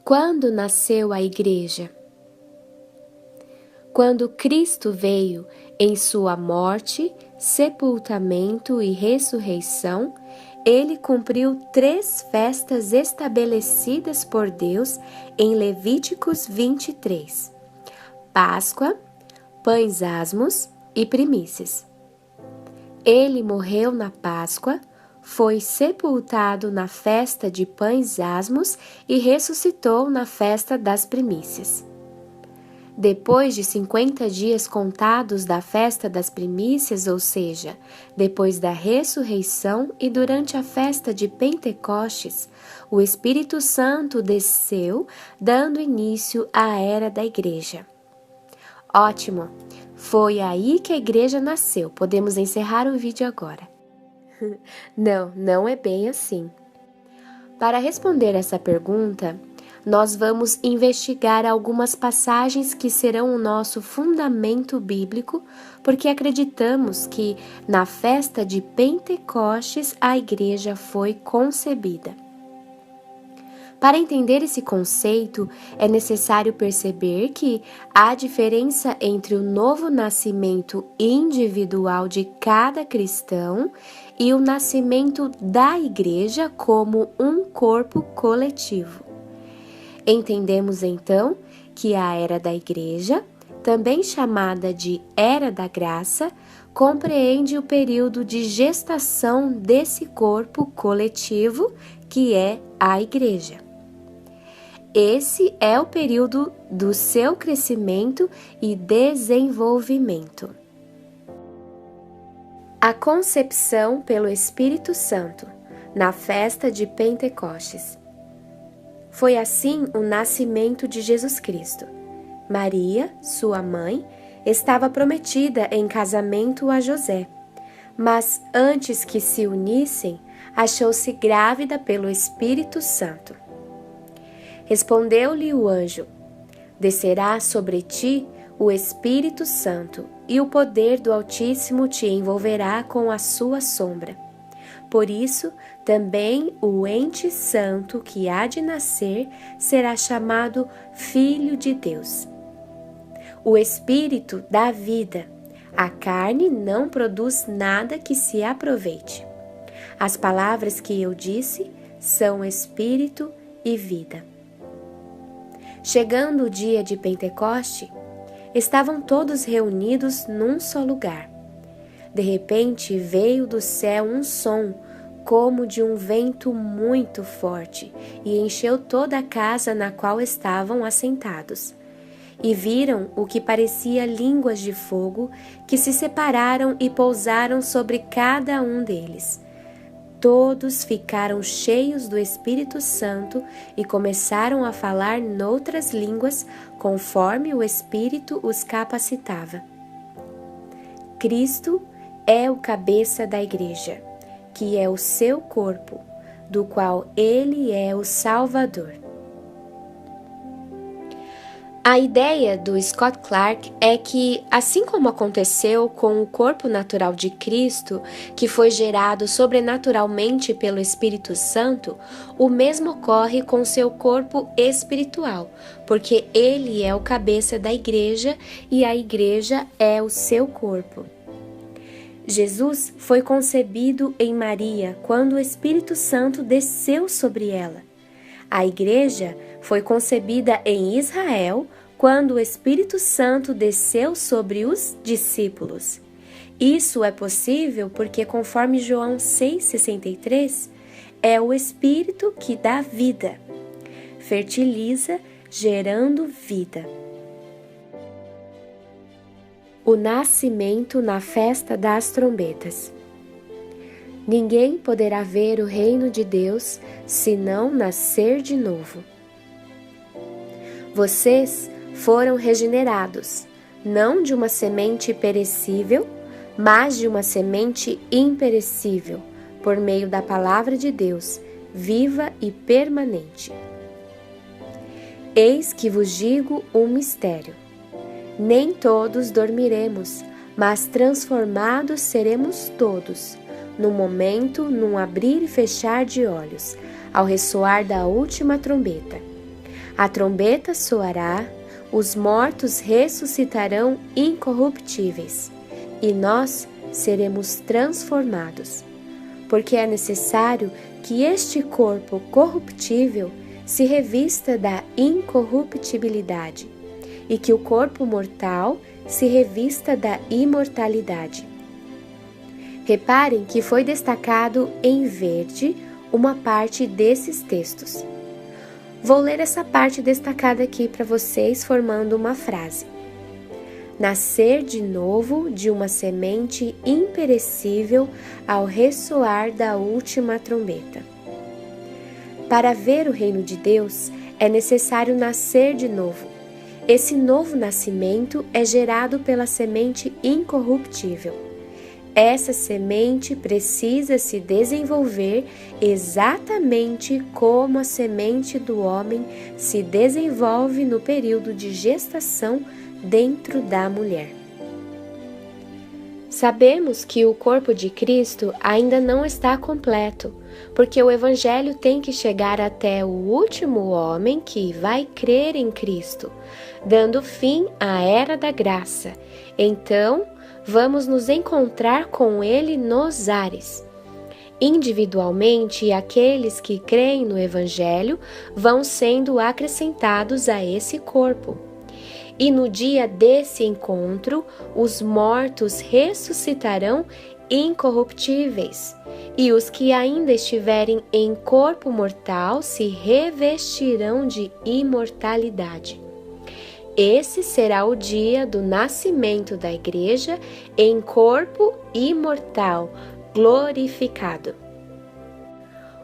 Quando nasceu a Igreja? Quando Cristo veio em sua morte, sepultamento e ressurreição, ele cumpriu 3 festas estabelecidas por Deus em Levíticos 23: Páscoa, pães asmos e primícias. Ele morreu na Páscoa, foi sepultado na festa de pães asmos e ressuscitou na festa das primícias. Depois de 50 dias contados da festa das primícias, ou seja, depois da ressurreição e durante a festa de Pentecostes, o Espírito Santo desceu, dando início à era da Igreja. Ótimo! Foi aí que a Igreja nasceu. Podemos encerrar o vídeo agora. Não é bem assim. Para responder essa pergunta, nós vamos investigar algumas passagens que serão o nosso fundamento bíblico, porque acreditamos que na festa de Pentecostes a Igreja foi concebida. Para entender esse conceito, é necessário perceber que há diferença entre o novo nascimento individual de cada cristão e o nascimento da Igreja como um corpo coletivo. Entendemos então que a Era da Igreja, também chamada de Era da Graça, compreende o período de gestação desse corpo coletivo que é a Igreja. Esse é o período do seu crescimento e desenvolvimento. A concepção pelo Espírito Santo, na festa de Pentecostes. Foi assim o nascimento de Jesus Cristo. Maria, sua mãe, estava prometida em casamento a José, mas antes que se unissem, achou-se grávida pelo Espírito Santo. Respondeu-lhe o anjo: Descerá sobre ti o Espírito Santo, e o poder do Altíssimo te envolverá com a sua sombra. Por isso, também o ente santo que há de nascer será chamado Filho de Deus. O Espírito dá vida, a carne não produz nada que se aproveite. As palavras que eu disse são Espírito e vida. Chegando o dia de Pentecoste, estavam todos reunidos num só lugar. De repente veio do céu um som, como de um vento muito forte, e encheu toda a casa na qual estavam assentados. E viram o que parecia línguas de fogo, que se separaram e pousaram sobre cada um deles. Todos ficaram cheios do Espírito Santo e começaram a falar noutras línguas, conforme o Espírito os capacitava. Cristo é o cabeça da Igreja, que é o seu corpo, do qual Ele é o Salvador. A ideia do Scott Clark é que, assim como aconteceu com o corpo natural de Cristo, que foi gerado sobrenaturalmente pelo Espírito Santo, o mesmo ocorre com seu corpo espiritual, porque ele é o cabeça da Igreja e a Igreja é o seu corpo. Jesus foi concebido em Maria quando o Espírito Santo desceu sobre ela. A Igreja foi concebida em Israel quando o Espírito Santo desceu sobre os discípulos. Isso é possível porque, conforme João 6,63, é o Espírito que dá vida, fertiliza, gerando vida. O nascimento na festa das trombetas. Ninguém poderá ver o reino de Deus se não nascer de novo. Vocês foram regenerados, não de uma semente perecível, mas de uma semente imperecível, por meio da palavra de Deus, viva e permanente. Eis que vos digo um mistério. Nem todos dormiremos, mas transformados seremos todos, num momento, num abrir e fechar de olhos, ao ressoar da última trombeta. A trombeta soará, os mortos ressuscitarão incorruptíveis, e nós seremos transformados, porque é necessário que este corpo corruptível se revista da incorruptibilidade, e que o corpo mortal se revista da imortalidade. Reparem que foi destacado em verde uma parte desses textos. Vou ler essa parte destacada aqui para vocês, formando uma frase. Nascer de novo de uma semente imperecível ao ressoar da última trombeta. Para ver o reino de Deus, é necessário nascer de novo. Esse novo nascimento é gerado pela semente incorruptível. Essa semente precisa se desenvolver exatamente como a semente do homem se desenvolve no período de gestação dentro da mulher. Sabemos que o corpo de Cristo ainda não está completo, porque o Evangelho tem que chegar até o último homem que vai crer em Cristo, dando fim à era da graça. Então, vamos nos encontrar com Ele nos ares. Individualmente, aqueles que creem no Evangelho vão sendo acrescentados a esse corpo. E no dia desse encontro, os mortos ressuscitarão incorruptíveis, e os que ainda estiverem em corpo mortal se revestirão de imortalidade. Esse será o dia do nascimento da Igreja em corpo imortal, glorificado.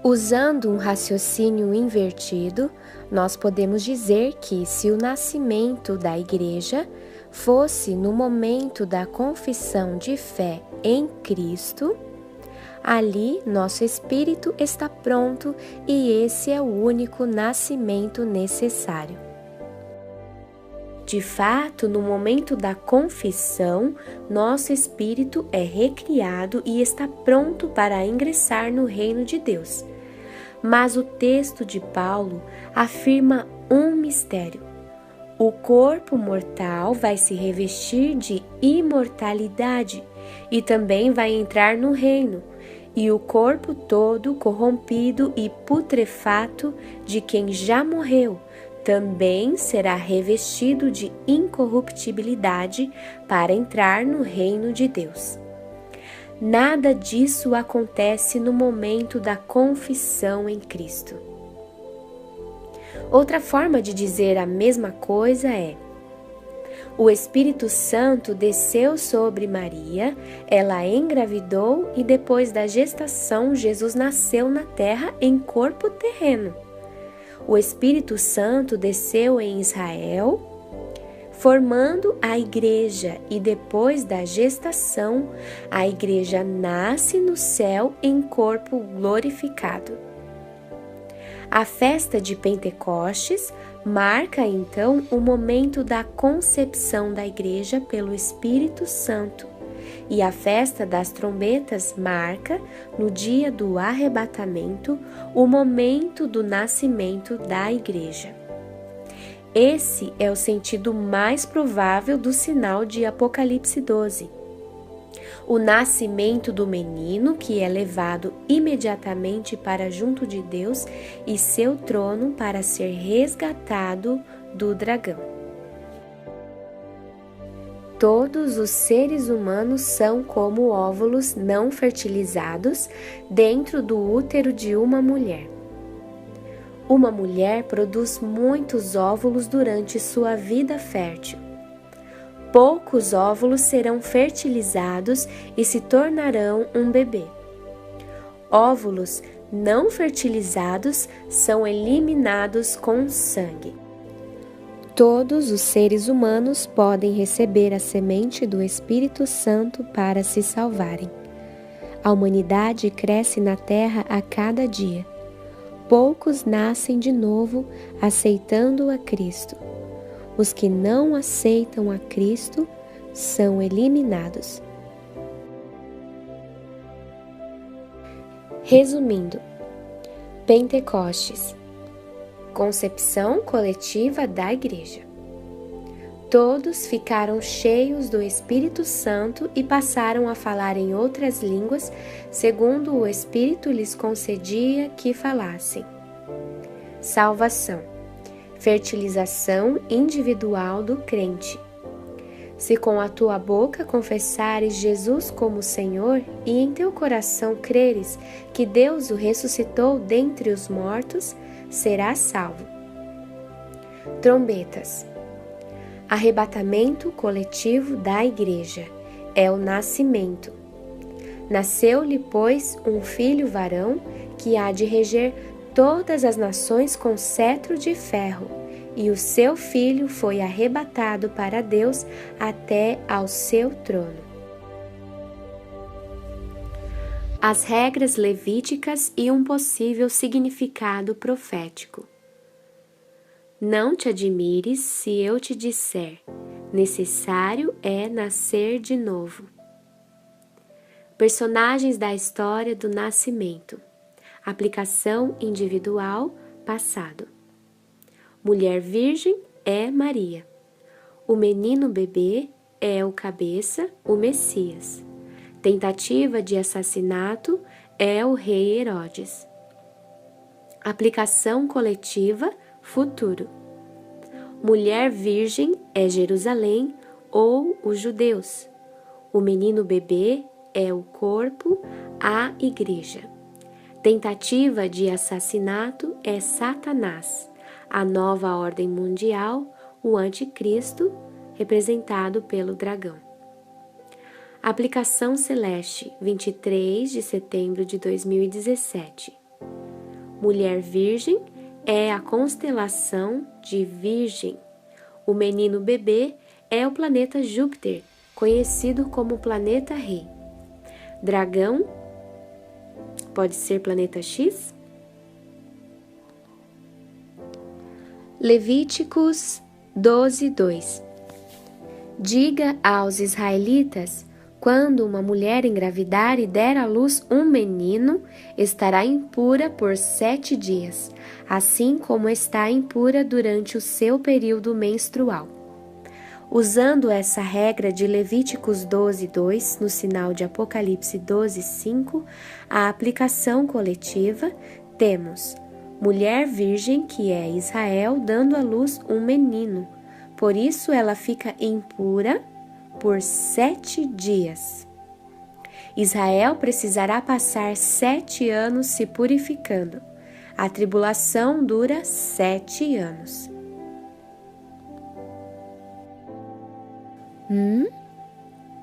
Usando um raciocínio invertido, nós podemos dizer que se o nascimento da Igreja fosse no momento da confissão de fé em Cristo, ali nosso espírito está pronto e esse é o único nascimento necessário. De fato, no momento da confissão, nosso espírito é recriado e está pronto para ingressar no reino de Deus. Mas o texto de Paulo afirma um mistério. O corpo mortal vai se revestir de imortalidade e também vai entrar no reino, e o corpo todo corrompido e putrefato de quem já morreu também será revestido de incorruptibilidade para entrar no reino de Deus. Nada disso acontece no momento da confissão em Cristo. Outra forma de dizer a mesma coisa é: o Espírito Santo desceu sobre Maria, ela engravidou e depois da gestação Jesus nasceu na terra em corpo terreno. O Espírito Santo desceu em Israel, formando a igreja, e depois da gestação, a igreja nasce no céu em corpo glorificado. A festa de Pentecostes marca então o momento da concepção da igreja pelo Espírito Santo, e a festa das trombetas marca, no dia do arrebatamento, o momento do nascimento da igreja. Esse é o sentido mais provável do sinal de Apocalipse 12. O nascimento do menino, que é levado imediatamente para junto de Deus e seu trono para ser resgatado do dragão. Todos os seres humanos são como óvulos não fertilizados dentro do útero de uma mulher. Uma mulher produz muitos óvulos durante sua vida fértil. Poucos óvulos serão fertilizados e se tornarão um bebê. Óvulos não fertilizados são eliminados com sangue. Todos os seres humanos podem receber a semente do Espírito Santo para se salvarem. A humanidade cresce na terra a cada dia. Poucos nascem de novo aceitando a Cristo. Os que não aceitam a Cristo são eliminados. Resumindo, Pentecostes. Concepção coletiva da Igreja. Todos ficaram cheios do Espírito Santo e passaram a falar em outras línguas, segundo o Espírito lhes concedia que falassem. Salvação. Fertilização individual do crente. Se com a tua boca confessares Jesus como Senhor e em teu coração creres que Deus o ressuscitou dentre os mortos, serás salvo. Trombetas. Arrebatamento coletivo da Igreja. É o nascimento. Nasceu-lhe, pois, um filho varão que há de reger todas as nações com cetro de ferro, e o seu filho foi arrebatado para Deus até ao seu trono. As regras levíticas e um possível significado profético. Não te admires se eu te disser, necessário é nascer de novo. Personagens da história do nascimento. Aplicação individual, passado. Mulher virgem é Maria. O menino bebê é o cabeça, o Messias. Tentativa de assassinato é o rei Herodes. Aplicação coletiva, futuro. Mulher virgem é Jerusalém ou os judeus. O menino bebê é o corpo, a igreja. Tentativa de assassinato é Satanás, a nova ordem mundial, o anticristo, representado pelo dragão. Aplicação celeste, 23 de setembro de 2017. Mulher virgem é a constelação de Virgem. O menino bebê é o planeta Júpiter, conhecido como planeta rei. Dragão pode ser planeta X? Levíticos 12:2. Diga aos israelitas: quando uma mulher engravidar e der à luz um menino, estará impura por 7 dias, assim como está impura durante o seu período menstrual. Usando essa regra de Levíticos 12:2 no sinal de Apocalipse 12:5, a aplicação coletiva, temos mulher virgem, que é Israel, dando à luz um menino. Por isso ela fica impura por 7 dias. Israel precisará passar 7 anos se purificando. A tribulação dura 7 anos.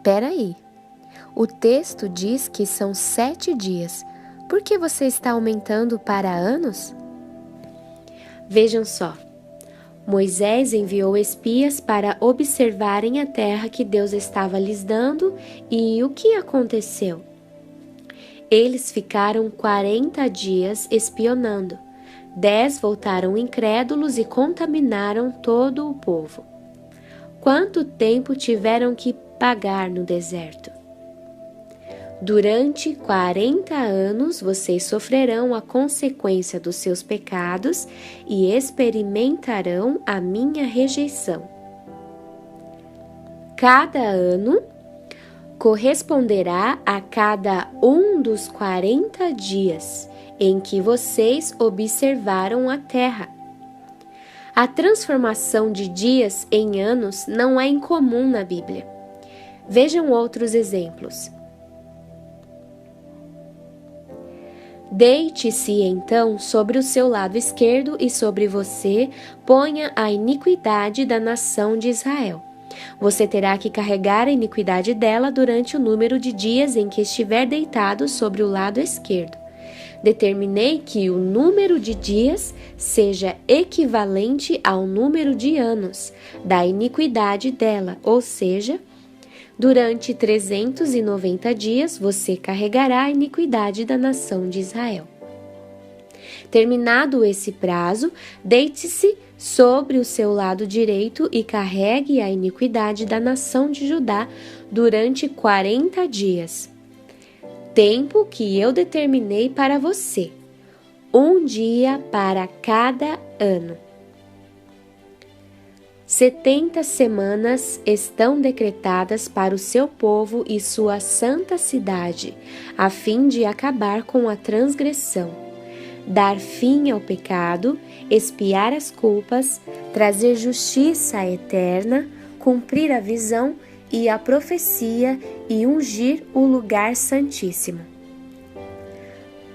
Peraí. O texto diz que são 7 dias. Por que você está aumentando para anos? Vejam só. Moisés enviou espias para observarem a terra que Deus estava lhes dando e o que aconteceu? Eles ficaram 40 dias espionando. 10 voltaram incrédulos e contaminaram todo o povo. Quanto tempo tiveram que pagar no deserto? Durante 40 anos vocês sofrerão a consequência dos seus pecados e experimentarão a minha rejeição. Cada ano corresponderá a cada um dos 40 dias em que vocês observaram a terra. A transformação de dias em anos não é incomum na Bíblia. Vejam outros exemplos. Deite-se então sobre o seu lado esquerdo e sobre você ponha a iniquidade da nação de Israel. Você terá que carregar a iniquidade dela durante o número de dias em que estiver deitado sobre o lado esquerdo. Determinei que o número de dias seja equivalente ao número de anos da iniquidade dela, ou seja, durante 390 dias você carregará a iniquidade da nação de Israel. Terminado esse prazo, deite-se sobre o seu lado direito e carregue a iniquidade da nação de Judá durante 40 dias. Tempo que eu determinei para você. um dia para cada ano. 70 semanas estão decretadas para o seu povo e sua santa cidade, a fim de acabar com a transgressão, dar fim ao pecado, expiar as culpas, trazer justiça eterna, cumprir a visão e a profecia e ungir o lugar santíssimo.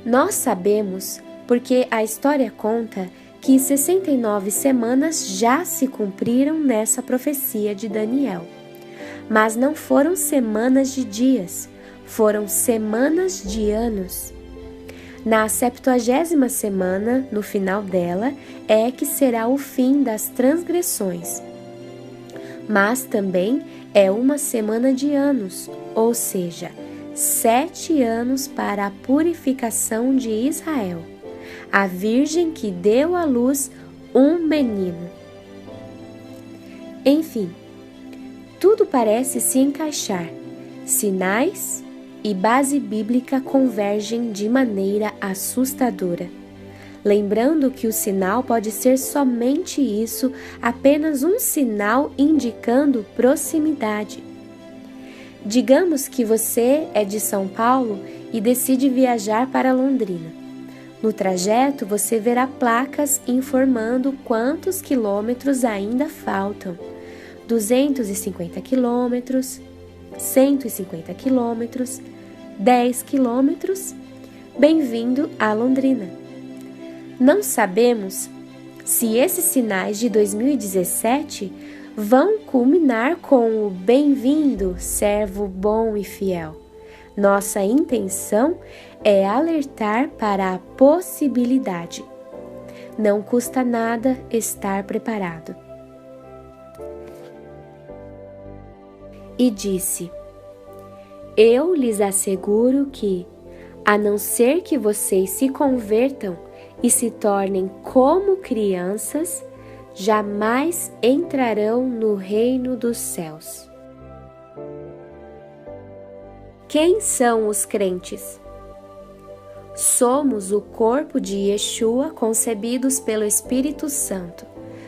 Nós sabemos, porque a história conta, que 69 semanas já se cumpriram nessa profecia de Daniel. Mas não foram semanas de dias, foram semanas de anos. Na 70ª semana, no final dela, é que será o fim das transgressões. Mas também é uma semana de anos, ou seja, 7 anos para a purificação de Israel, a Virgem que deu à luz um menino. Enfim, tudo parece se encaixar. Sinais e base bíblica convergem de maneira assustadora. Lembrando que o sinal pode ser somente isso, apenas um sinal indicando proximidade. Digamos que você é de São Paulo e decide viajar para Londrina. No trajeto, você verá placas informando quantos quilômetros ainda faltam. 250 quilômetros, 150 quilômetros, 10 quilômetros. Bem-vindo a Londrina. Não sabemos se esses sinais de 2017 vão culminar com o bem-vindo, servo bom e fiel. Nossa intenção é alertar para a possibilidade. Não custa nada estar preparado. E disse: Eu lhes asseguro que, a não ser que vocês se convertam e se tornem como crianças, jamais entrarão no reino dos céus. Quem são os crentes? Somos o corpo de Yeshua concebidos pelo Espírito Santo.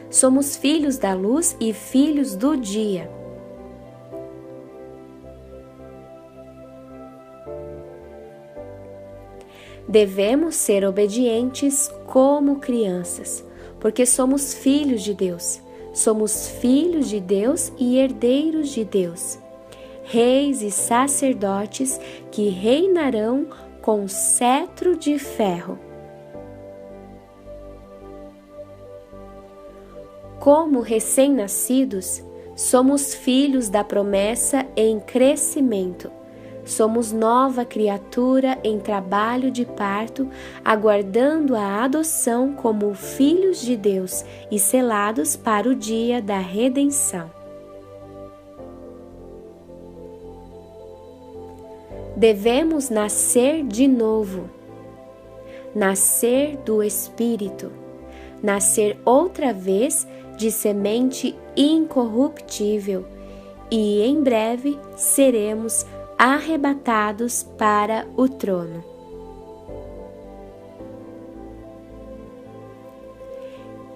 Somos filhos da luz e filhos do dia. Devemos ser obedientes como crianças, porque somos filhos de Deus. Somos filhos de Deus e herdeiros de Deus. Reis e sacerdotes que reinarão com cetro de ferro. Como recém-nascidos, somos filhos da promessa em crescimento. Somos nova criatura em trabalho de parto, aguardando a adoção como filhos de Deus e selados para o dia da redenção. Devemos nascer de novo, nascer do Espírito, nascer outra vez de semente incorruptível e em breve seremos arrebatados para o trono.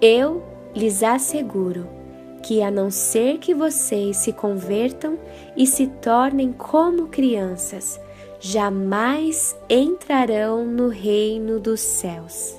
Eu lhes asseguro que, a não ser que vocês se convertam e se tornem como crianças, jamais entrarão no reino dos céus.